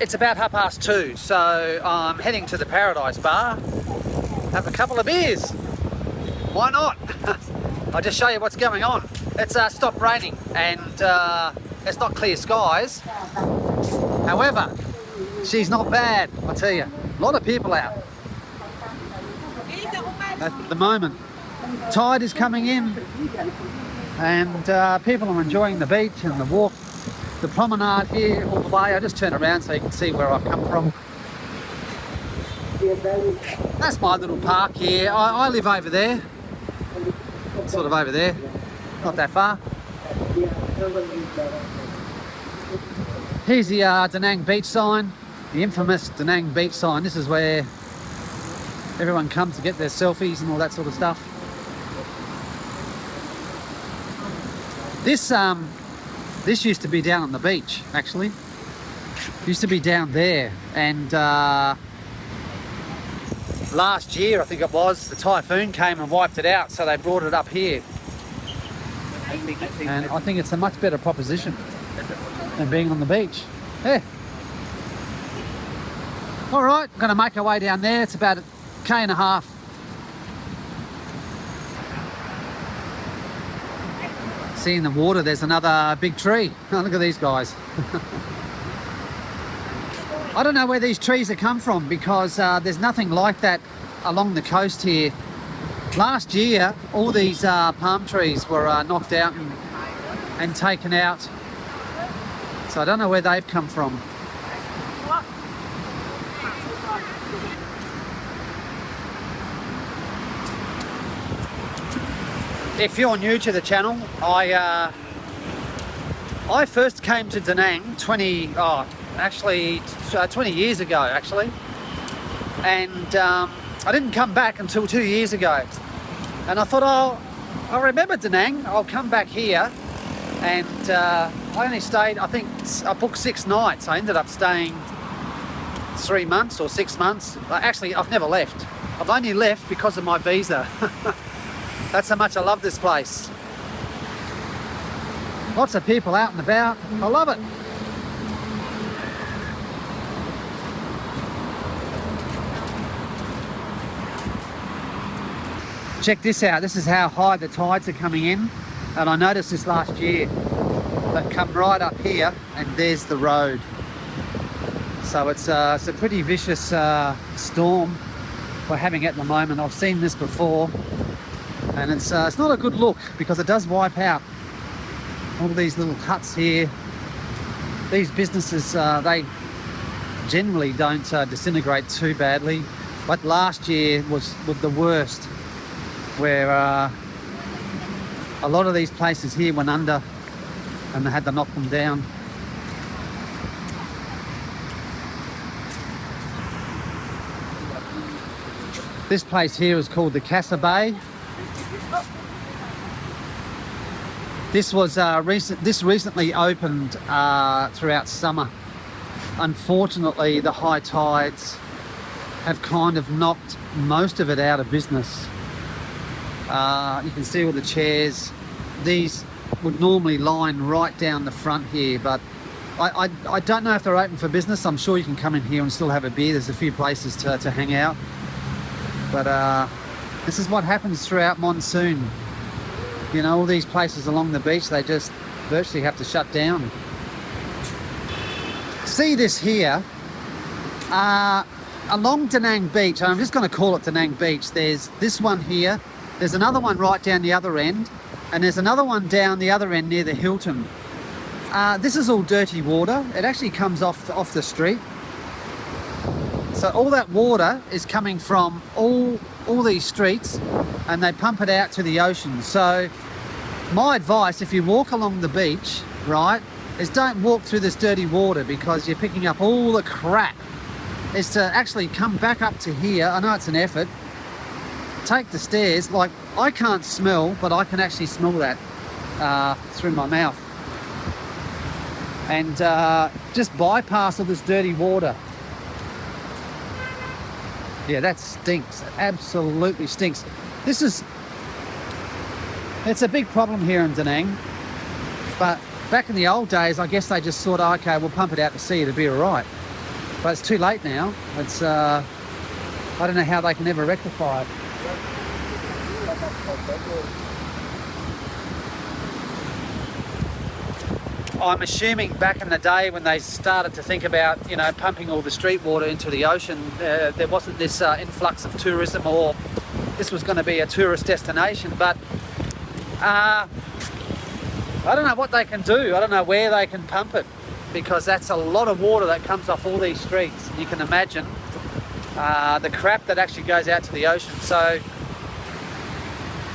It's about 2:30, so I'm heading to the Paradise Bar. Have a couple of beers. Why not? I'll just show you what's going on. It's stopped raining and it's not clear skies. However, she's not bad, I tell you. A lot of people out at the moment. Tide is coming in and people are enjoying the beach and the walk, the promenade here all the way. I just turn around so you can see where I've come from. That's my little park here. I live over there, sort of over there, not that far. Here's the Daang beach sign, the infamous Daang beach sign. This is where everyone comes to get their selfies and all that sort of stuff. This used to be down on the beach, actually. Used to be down there, and last year, I think it was, the typhoon came and wiped it out, so they brought it up here. And I think it's a much better proposition than being on the beach. Yeah. All right, I'm going to make our way down there. It's about 1.5 km. See in the water, there's another big tree. Oh, look at these guys. I don't know where these trees have come from because there's nothing like that along the coast here. Last year, all these palm trees were knocked out and taken out. So I don't know where they've come from. If you're new to the channel, I first came to Daang 20 years ago, actually. And I didn't come back until 2 years ago. And I thought, oh, I remember Daang, I'll come back here. And I only stayed, I think I booked 6 nights. I ended up staying 3 months or 6 months. Actually, I've never left. I've only left because of my visa. That's how much I love this place. Lots of people out and about. I love it. Check this out. This is how high the tides are coming in. And I noticed this last year. They've come right up here and there's the road. So it's a pretty vicious storm we're having at the moment. I've seen this before. And it's not a good look because it does wipe out all these little huts here. These businesses, they generally don't disintegrate too badly. But last year was the worst, where a lot of these places here went under and they had to knock them down. This place here is called the Casa Bay. This was recently opened throughout summer. Unfortunately, the high tides have kind of knocked most of it out of business. You can see all the chairs. These would normally line right down the front here, but I don't know if they're open for business. I'm sure you can come in here and still have a beer. There's a few places to hang out. But this is what happens throughout monsoon. You know, all these places along the beach, they just virtually have to shut down. See this here, along Daang Beach, I'm just going to call it Daang Beach, there's this one here, there's another one right down the other end, and there's another one down the other end near the Hilton. This is all dirty water. It actually comes off the street. So all that water is coming from all these streets and they pump it out to the ocean. So my advice, if you walk along the beach, right, is don't walk through this dirty water because you're picking up all the crap. Is to actually come back up to here. I know it's an effort. Take the stairs. Like, I can't smell, but I can actually smell that through my mouth. And just bypass all this dirty water. Yeah, that stinks. It absolutely stinks. It's a big problem here in Daang. But back in the old days, I guess they just thought, oh, okay, we'll pump it out to sea, it'll be all right. But it's too late now. It's, I don't know how they can ever rectify it. I'm assuming back in the day when they started to think about, you know, pumping all the street water into the ocean, there wasn't this influx of tourism, or this was going to be a tourist destination. But I don't know what they can do. I don't know where they can pump it, because that's a lot of water that comes off all these streets. You can imagine the crap that actually goes out to the ocean. So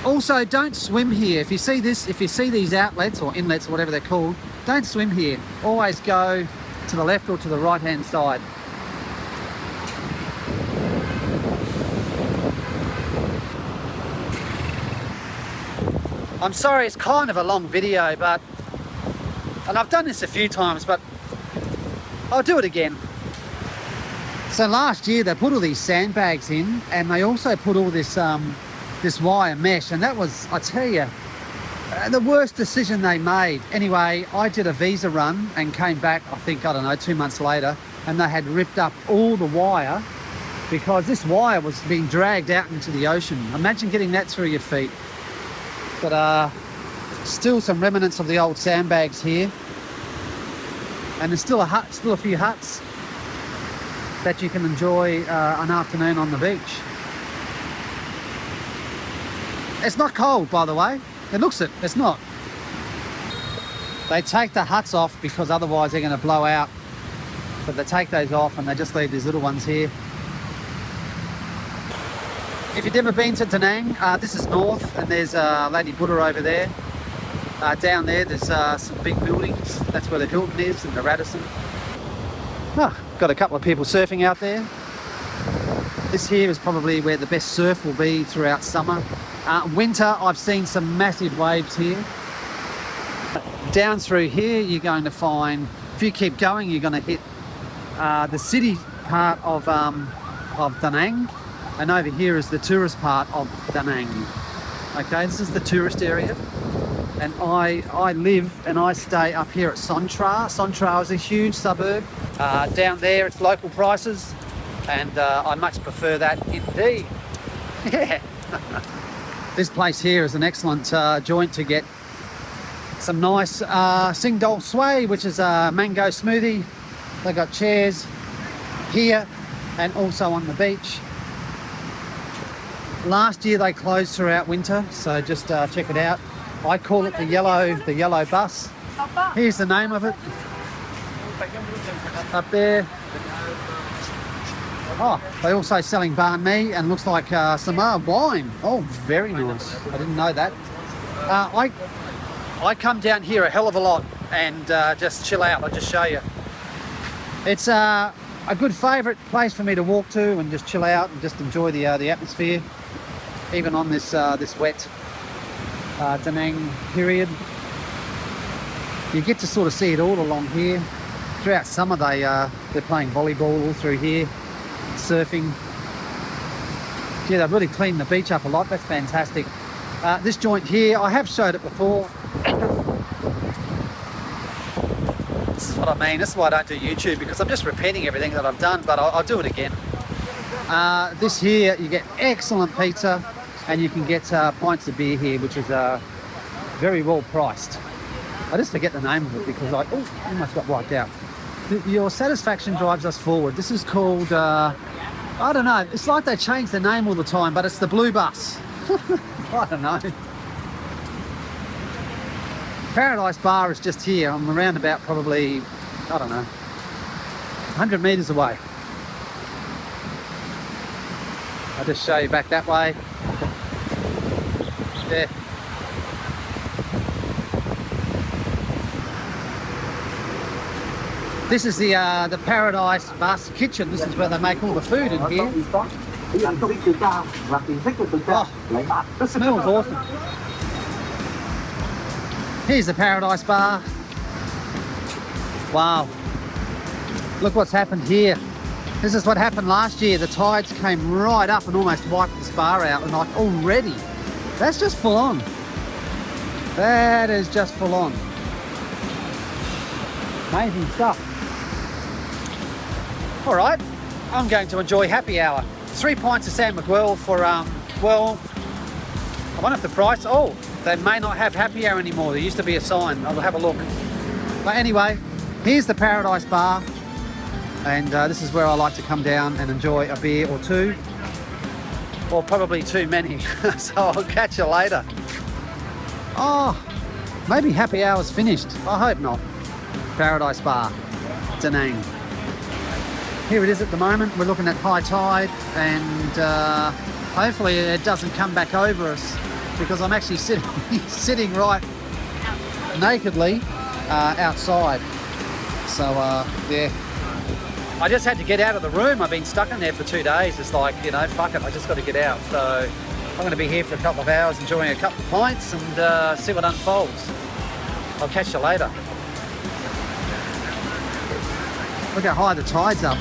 also, don't swim here. If you see this, if you see these outlets or inlets or whatever they're called, don't swim here. Always go to the left or to the right hand side. I'm sorry, it's kind of a long video, and I've done this a few times, but I'll do it again. So last year they put all these sandbags in, and they also put all this this wire mesh, and that was, I tell you, the worst decision they made. Anyway, I did a visa run and came back, I think, I don't know, 2 months later, and they had ripped up all the wire because this wire was being dragged out into the ocean. Imagine getting that through your feet. But still some remnants of the old sandbags here, and there's still a few huts that you can enjoy an afternoon on the beach. It's not cold, by the way. It looks it, it's not. They take the huts off because otherwise they're going to blow out. But they take those off and they just leave these little ones here. If you've never been to Daang, this is north, and there's Lady Buddha over there. Down there, there's some big buildings. That's where the Hilton is, and the Radisson. Oh, got a couple of people surfing out there. This here is probably where the best surf will be throughout summer. Winter, I've seen some massive waves here. Down through here, you're going to find, if you keep going, you're going to hit the city part of Daang, and over here is the tourist part of Daang. Okay, this is the tourist area, and I live and I stay up here at Sontra. Sontra is a huge suburb. Down there, it's local prices, and I much prefer that indeed. Yeah. This place here is an excellent joint to get some nice Sing Dol Sway, which is a mango smoothie. They've got chairs here and also on the beach. Last year they closed throughout winter, so just check it out. I call it the yellow bus. Here's the name of it. Up there. Oh, they're also selling banh mi and looks like some wine. Oh, very nice. I didn't know that. I come down here a hell of a lot and just chill out. I'll just show you. It's a good favourite place for me to walk to and just chill out and just enjoy the atmosphere, even on this this wet Daang period. You get to sort of see it all along here. Throughout summer they're playing volleyball all through here, surfing. Yeah, they've really cleaned the beach up a lot. That's fantastic. This joint here, I have showed it before. This is what I mean. This is why I don't do YouTube, because I'm just repeating everything that I've done, but I'll do it again. This here, you get excellent pizza, and you can get pints of beer here, which is very well priced. I just forget the name of it because I almost got wiped out. Your satisfaction drives us forward. This is called, I don't know, it's like they change the name all the time, but it's the Blue Bus. I don't know. Paradise Bar is just here. I'm around about probably, I don't know, 100 metres away. I'll just show you back that way. There. This is the Paradise Bus kitchen. This is where they make all the food in here. Oh, this smells awesome. Here's the Paradise Bar. Wow. Look what's happened here. This is what happened last year. The tides came right up and almost wiped this bar out, and like already, that's just full on. That is just full on. Amazing stuff. All right, I'm going to enjoy happy hour. 3 pints of San Miguel for, well, I wonder if the price, oh, they may not have happy hour anymore. There used to be a sign. I'll have a look. But anyway, here's the Paradise Bar. And this is where I like to come down and enjoy a beer or two. Or probably too many. So I'll catch you later. Oh, maybe happy hour's finished. I hope not. Paradise Bar, Daang. Here it is at the moment. We're looking at high tide, and hopefully it doesn't come back over us, because I'm actually sitting right nakedly outside. So yeah, I just had to get out of the room. I've been stuck in there for 2 days. It's like, you know, fuck it, I just got to get out. So I'm going to be here for a couple of hours enjoying a couple of pints and see what unfolds. I'll catch you later. Look how high the tide's up.